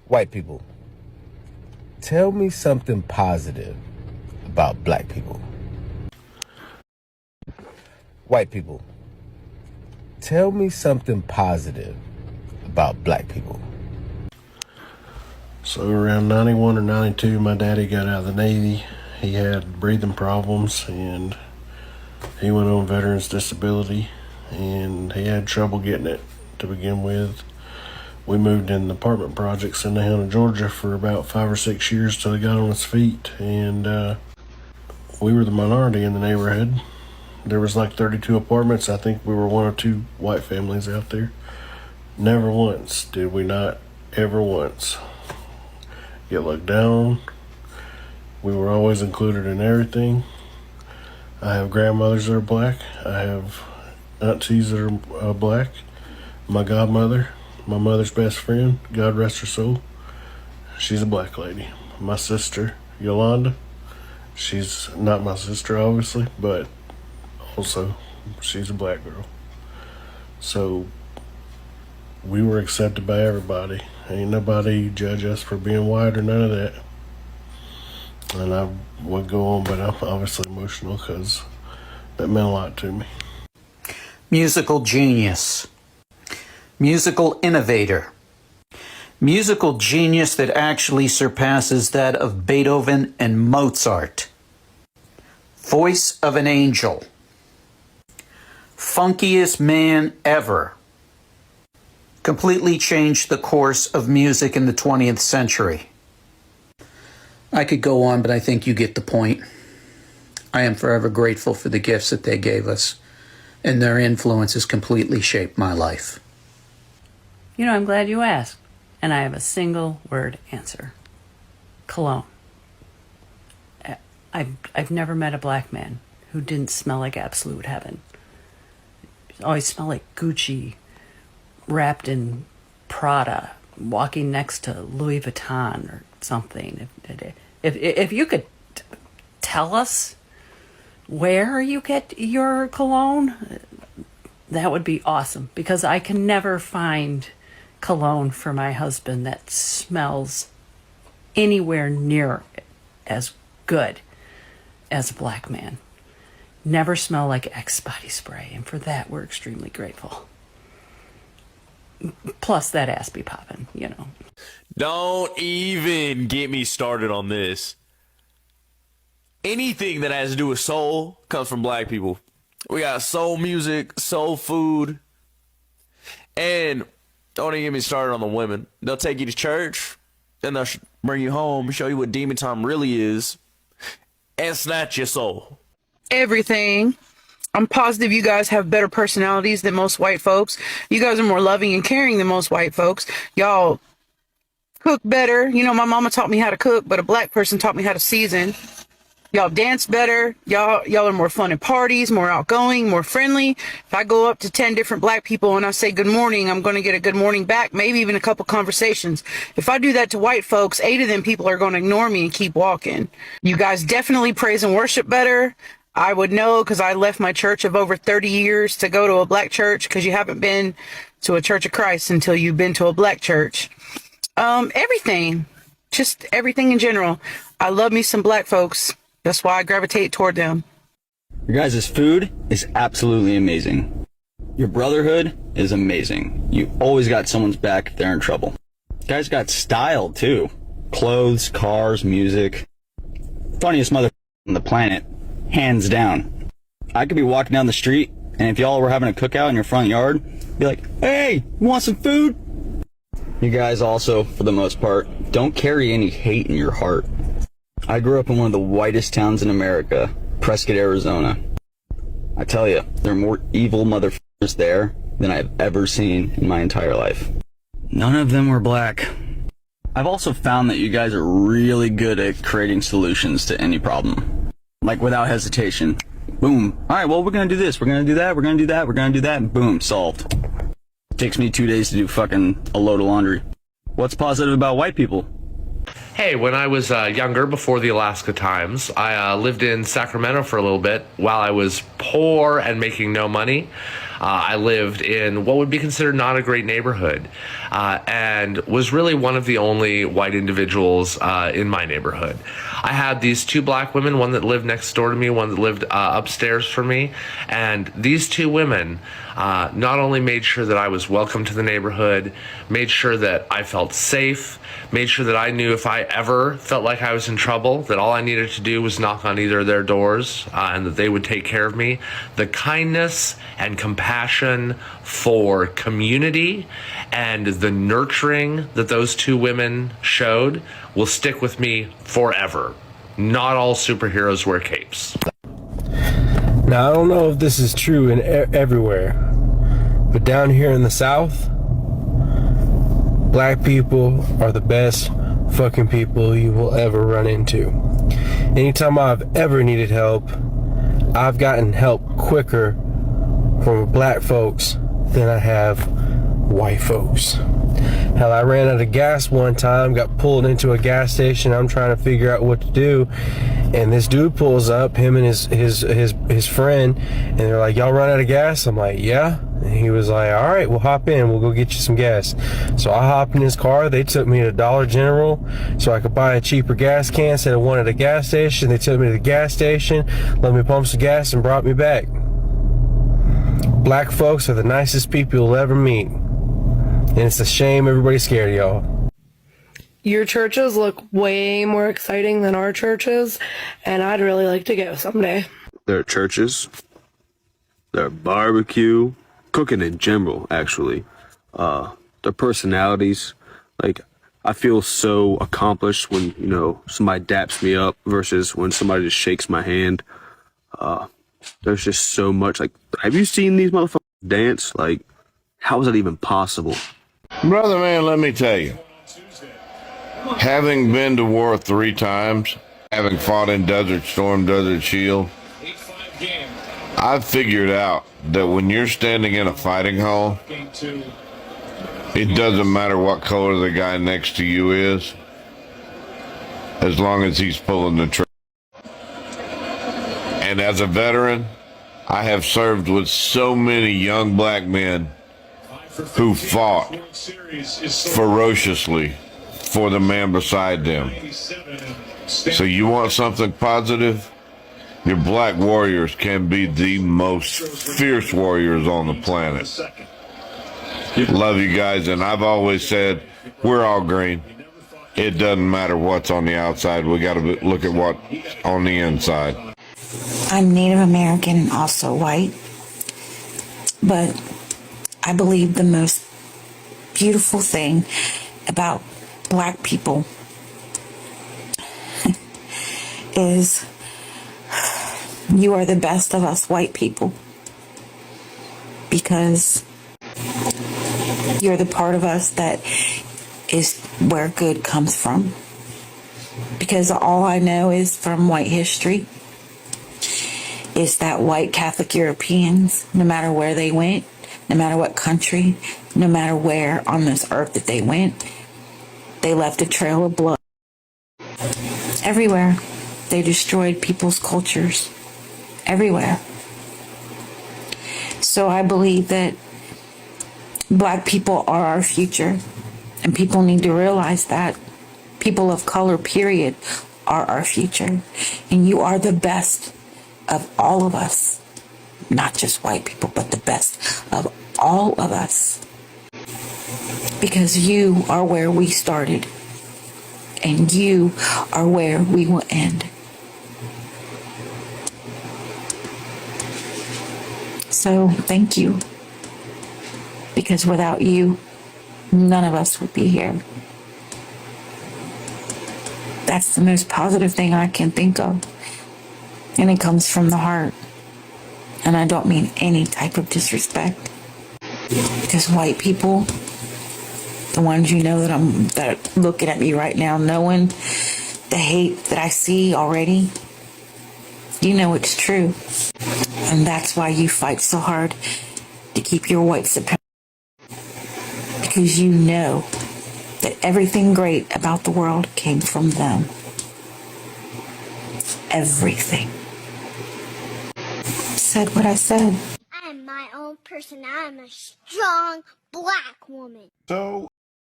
White people, tell me something positive about black people. White people, tell me something positive about black people. So around 91 or 92, my daddy got out of the Navy. He had breathing problems and he went on veterans disability and he had trouble getting it to begin with. We moved in apartment projects in Nahona, Georgia for about 5 or 6 years till he got on his feet, and we were the minority in the neighborhood. There was like 32 apartments. I think we were one or two white families out there. Never once did we not ever once get looked down. We were always included in everything. I have grandmothers that are black. I have aunties that are black. My godmother, my mother's best friend, God rest her soul, she's a black lady. My sister, Yolanda, she's not my sister, obviously, but also she's a black girl. So we were accepted by everybody. Ain't nobody judge us for being white or none of that. And I would go on, but I'm obviously emotional because that meant a lot to me. Musical genius. Musical innovator. Musical genius that actually surpasses that of Beethoven and Mozart. Voice of an angel. Funkiest man ever. Completely changed the course of music in the 20th century. I could go on, but I think you get the point. I am forever grateful for the gifts that they gave us, and their influence has completely shaped my life. You know, I'm glad you asked, and I have a single word answer. Cologne. I've never met a black man who didn't smell like absolute heaven. It always smelled like Gucci, wrapped in Prada, walking next to Louis Vuitton or something. If you could tell us where you get your cologne, that would be awesome, because I can never find cologne for my husband that smells anywhere near as good as a black man. Never smell like Axe body spray, and for that we're extremely grateful. Plus that ass be popping, you know. Don't even get me started on this. Anything that has to do with soul comes from black people. We got soul music, soul food, and don't even get me started on the women. They'll take you to church, then they'll bring you home, show you what demon time really is, and snatch your soul. Everything. I'm positive you guys have better personalities than most white folks. You guys are more loving and caring than most white folks. Y'all cook better. You know, my mama taught me how to cook, but a black person taught me how to season. Y'all dance better. Y'all are more fun at parties, more outgoing, more friendly. If I go up to 10 different black people and I say good morning, I'm going to get a good morning back, maybe even a couple conversations. If I do that to white folks, 8 of them people are going to ignore me and keep walking. You guys definitely praise and worship better. I would know because I left my church of over 30 years to go to a black church, because you haven't been to a Church of Christ until you've been to a black church. Everything. Just everything in general. I love me some black folks. That's why I gravitate toward them. Your guys' food is absolutely amazing. Your brotherhood is amazing. You always got someone's back if they're in trouble. You guys got style, too. Clothes, cars, music. Funniest mother on the planet. Hands down. I could be walking down the street, and if y'all were having a cookout in your front yard, be like, hey, you want some food? You guys also, for the most part, don't carry any hate in your heart. I grew up in one of the whitest towns in America, Prescott, Arizona. I tell you, there are more evil motherfuckers there than I've ever seen in my entire life. None of them were black. I've also found that you guys are really good at creating solutions to any problem. Like, without hesitation. Boom. All right, well, we're going to do this. We're going to do that. We're going to do that. We're going to do that. Boom. Solved. It takes me 2 days to do fucking a load of laundry. What's positive about white people? Hey, when I was younger, before the Alaska times, I lived in Sacramento for a little bit while I was poor and making no money. I lived in what would be considered not a great neighborhood, and was really one of the only white individuals in my neighborhood. I had these two black women, one that lived next door to me, one that lived upstairs from me, and these two women not only made sure that I was welcome to the neighborhood, made sure that I felt safe, made sure that I knew if I ever felt like I was in trouble, that all I needed to do was knock on either of their doors and that they would take care of me. The kindness and compassion for community and the nurturing that those two women showed will stick with me forever. Not all superheroes wear capes. Now, I don't know if this is true in everywhere, but down here in the South, black people are the best fucking people you will ever run into. Anytime I've ever needed help, I've gotten help quicker from black folks than I have white folks. Hell, I ran out of gas one time, got pulled into a gas station. I'm trying to figure out what to do, and this dude pulls up, him and his friend, and they're like, "Y'all run out of gas?" I'm like, "Yeah." And he was like, "All right, we'll hop in. We'll go get you some gas." So I hopped in his car. They took me to Dollar General so I could buy a cheaper gas can instead of one at a gas station. They took me to the gas station, let me pump some gas, and brought me back. Black folks are the nicest people you'll ever meet. And it's a shame everybody's scared of y'all. Your churches look way more exciting than our churches, and I'd really like to go someday. Their churches, their barbecue, cooking in general, actually, their personalities. Like, I feel so accomplished when, you know, somebody daps me up versus when somebody just shakes my hand. There's just so much. Like, have you seen these motherfuckers dance? Like, how is that even possible? Brother man, let me tell you, having been to war 3 times, having fought in Desert Storm, Desert Shield, I've figured out that when you're standing in a fighting hall, it doesn't matter what color the guy next to you is, as long as he's pulling the trigger. And as a veteran, I have served with so many young black men who fought ferociously for the man beside them. So you want something positive? Your black warriors can be the most fierce warriors on the planet. Love you guys, and I've always said, we're all green. It doesn't matter what's on the outside. We got to look at what's on the inside. I'm Native American and also white, but I believe the most beautiful thing about black people is you are the best of us white people, because you're the part of us that is where good comes from. Because all I know is from white history is that white Catholic Europeans, no matter where they went, no matter what country, no matter where on this earth that they went, they left a trail of blood. Everywhere. They destroyed people's cultures. Everywhere. So I believe that black people are our future, and people need to realize that. People of color, period, are our future. And you are the best of all of us. Not just white people, but the best of all of us. Because you are where we started, and you are where we will end. So thank you. Because without you, none of us would be here. That's the most positive thing I can think of. And it comes from the heart. And I don't mean any type of disrespect. Because white people, the ones you know that are looking at me right now, knowing the hate that I see already, you know it's true. And that's why you fight so hard to keep your white supremacy. Because you know that everything great about the world came from them. Everything. Said what I said. I'm my own person. I'm a strong black woman. So